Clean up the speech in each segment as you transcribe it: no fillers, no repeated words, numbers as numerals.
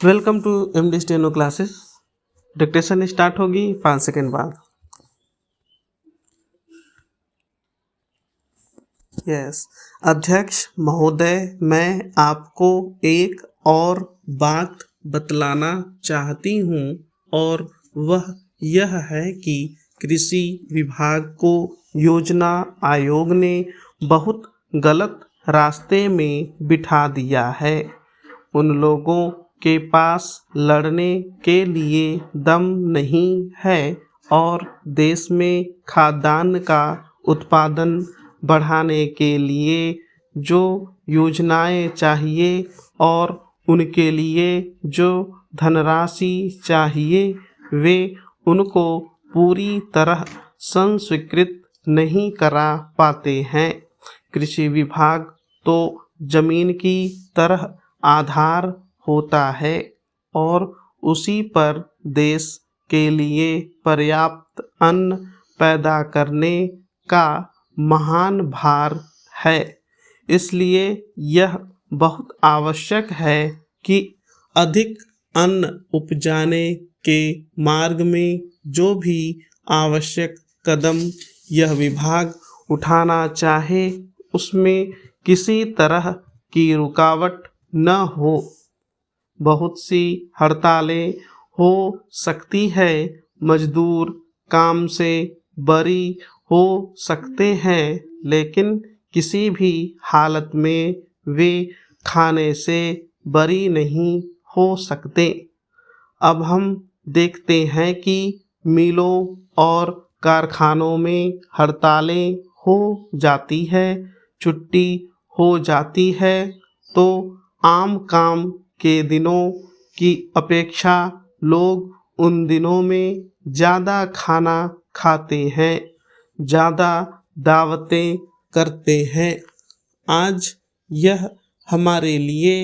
Welcome to MD steno classes. Dictation start होगी 5 second बाद। Yes. अध्यक्ष महोदय, मैं आपको एक और बात बतलाना चाहती हूँ और वह यह है कि कृषि विभाग को योजना आयोग ने बहुत गलत रास्ते में बिठा दिया है। उन लोगों के पास लड़ने के लिए दम नहीं है और देश में खाद्यान्न का उत्पादन बढ़ाने के लिए जो योजनाएं चाहिए और उनके लिए जो धनराशि चाहिए वे उनको पूरी तरह संस्वीकृत नहीं करा पाते हैं। कृषि विभाग तो जमीन की तरह आधार होता है और उसी पर देश के लिए पर्याप्त अन्न पैदा करने का महान भार है। इसलिए यह बहुत आवश्यक है कि अधिक अन्न उपजाने के मार्ग में जो भी आवश्यक कदम यह विभाग उठाना चाहे उसमें किसी तरह की रुकावट न हो। बहुत सी हड़तालें हो सकती है, मजदूर काम से बरी हो सकते हैं, लेकिन किसी भी हालत में वे खाने से बरी नहीं हो सकते। अब हम देखते हैं कि मिलों और कारखानों में हड़तालें हो जाती है, छुट्टी हो जाती है, तो आम काम के दिनों की अपेक्षा लोग उन दिनों में ज़्यादा खाना खाते हैं, ज़्यादा दावतें करते हैं। आज यह हमारे लिए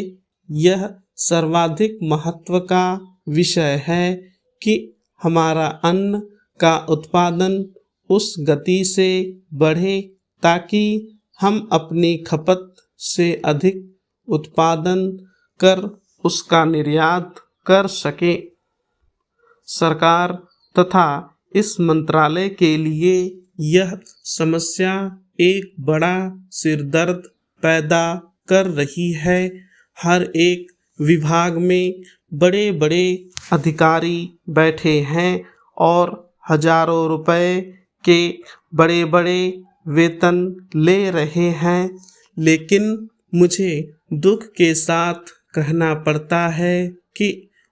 यह सर्वाधिक महत्व का विषय है कि हमारा अन्न का उत्पादन उस गति से बढ़े ताकि हम अपनी खपत से अधिक उत्पादन कर उसका निर्यात कर सकें। सरकार तथा इस मंत्रालय के लिए यह समस्या एक बड़ा सिरदर्द पैदा कर रही है। हर एक विभाग में बड़े बड़े अधिकारी बैठे हैं और हजारों रुपए के बड़े बड़े वेतन ले रहे हैं, लेकिन मुझे दुख के साथ कहना पड़ता है कि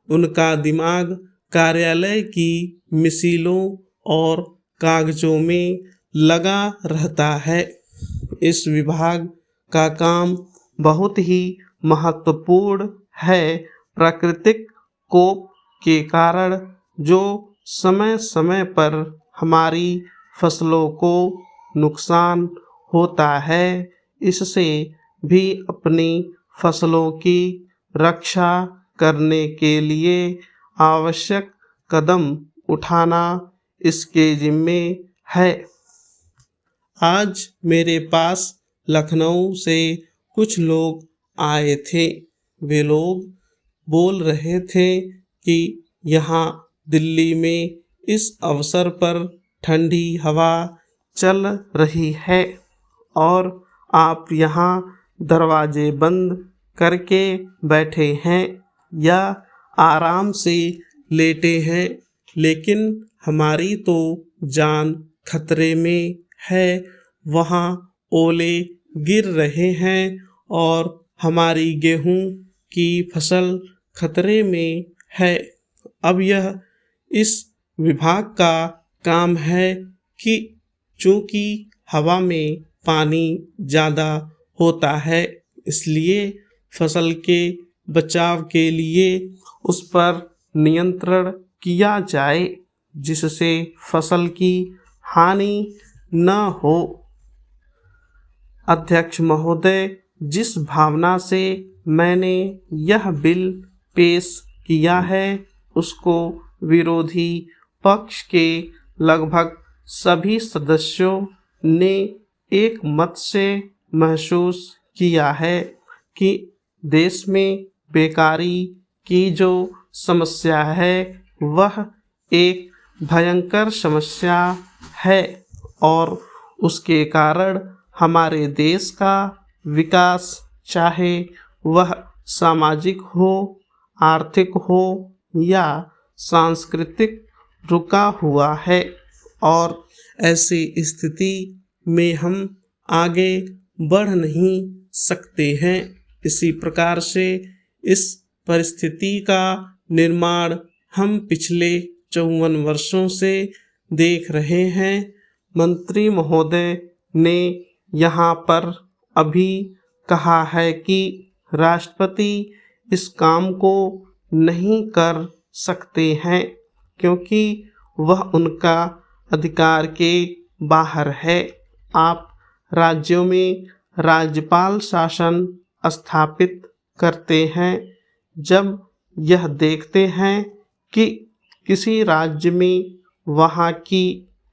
उनका दिमाग कार्यालय की मिसीलों और कागजों में लगा रहता है। इस विभाग का काम बहुत ही महत्वपूर्ण है। प्राकृतिक कोप के कारण जो समय समय पर हमारी फसलों को नुकसान होता है, इससे भी अपनी फसलों की रक्षा करने के लिए आवश्यक कदम उठाना इसके जिम्मे है। आज मेरे पास लखनऊ से कुछ लोग आए थे। वे लोग बोल रहे थे कि यहाँ दिल्ली में इस अवसर पर ठंडी हवा चल रही है और आप यहाँ दरवाजे बंद करके बैठे हैं या आराम से लेटे हैं, लेकिन हमारी तो जान खतरे में है। वहाँ ओले गिर रहे हैं और हमारी गेहूं की फसल खतरे में है। अब यह इस विभाग का काम है कि चूँकि हवा में पानी ज़्यादा होता है, इसलिए फसल के बचाव के लिए उस पर नियंत्रण किया जाए जिससे फसल की हानि न हो। अध्यक्ष महोदय, जिस भावना से मैंने यह बिल पेश किया है उसको विरोधी पक्ष के लगभग सभी सदस्यों ने एक मत से महसूस किया है कि देश में बेकारी की जो समस्या है वह एक भयंकर समस्या है और उसके कारण हमारे देश का विकास, चाहे वह सामाजिक हो, आर्थिक हो या सांस्कृतिक, रुका हुआ है और ऐसी स्थिति में हम आगे बढ़ नहीं सकते हैं। इसी प्रकार से इस परिस्थिति का निर्माण हम पिछले 54 वर्षों से देख रहे हैं। मंत्री महोदय ने यहाँ पर अभी कहा है कि राष्ट्रपति इस काम को नहीं कर सकते हैं क्योंकि वह उनका अधिकार के बाहर है। आप राज्यों में राज्यपाल शासन स्थापित करते हैं जब यह देखते हैं कि किसी राज्य में वहाँ की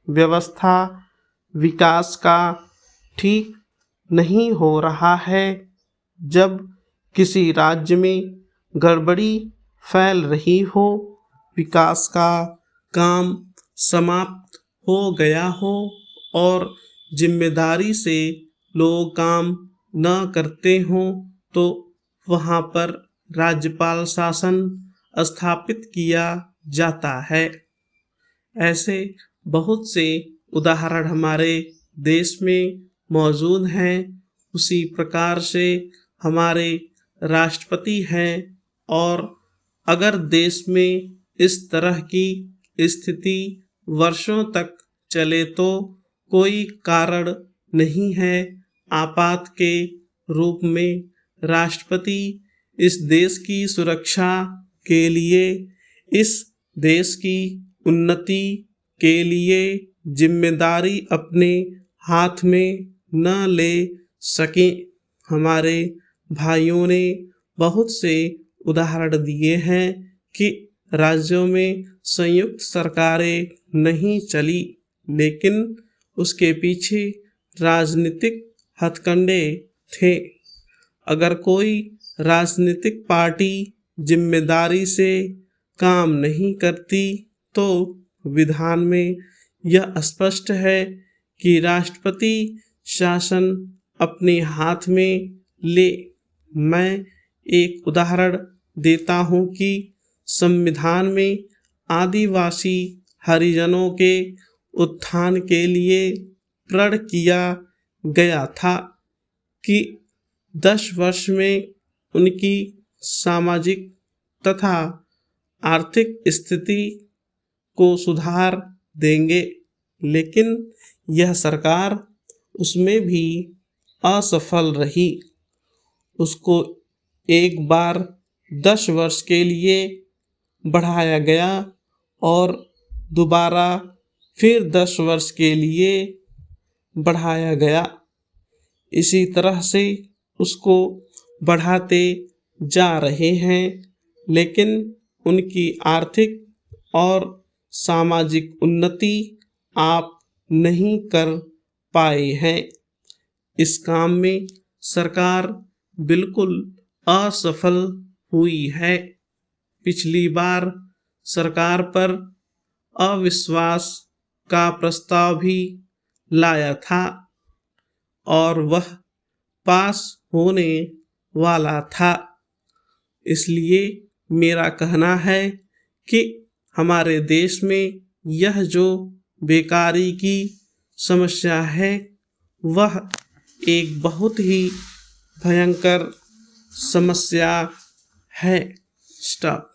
व्यवस्था विकास का ठीक नहीं हो रहा है, जब किसी राज्य में गड़बड़ी फैल रही हो, विकास का काम समाप्त हो गया हो और जिम्मेदारी से लोग काम न करते हों तो वहाँ पर राज्यपाल शासन स्थापित किया जाता है। ऐसे बहुत से उदाहरण हमारे देश में मौजूद हैं। उसी प्रकार से हमारे राष्ट्रपति हैं और अगर देश में इस तरह की स्थिति वर्षों तक चले तो कोई कारण नहीं है आपात के रूप में राष्ट्रपति इस देश की सुरक्षा के लिए, इस देश की उन्नति के लिए जिम्मेदारी अपने हाथ में न ले सके। हमारे भाइयों ने बहुत से उदाहरण दिए हैं कि राज्यों में संयुक्त सरकारें नहीं चली, लेकिन उसके पीछे राजनीतिक हथकंडे थे। अगर कोई राजनीतिक पार्टी जिम्मेदारी से काम नहीं करती तो विधान में यह स्पष्ट है कि राष्ट्रपति शासन अपने हाथ में ले। मैं एक उदाहरण देता हूँ कि संविधान में आदिवासी हरिजनों के उत्थान के लिए प्रण किया गया था कि 10 वर्ष में उनकी सामाजिक तथा आर्थिक स्थिति को सुधार देंगे, लेकिन यह सरकार उसमें भी असफल रही। उसको एक बार 10 वर्ष के लिए बढ़ाया गया और दोबारा फिर 10 वर्ष के लिए बढ़ाया गया। इसी तरह से उसको बढ़ाते जा रहे हैं, लेकिन उनकी आर्थिक और सामाजिक उन्नति आप नहीं कर पाए हैं। इस काम में सरकार बिल्कुल असफल हुई है। पिछली बार सरकार पर अविश्वास का प्रस्ताव भी लाया था और वह पास होने वाला था। इसलिए मेरा कहना है कि हमारे देश में यह जो बेकारी की समस्या है वह एक बहुत ही भयंकर समस्या है। स्टॉप।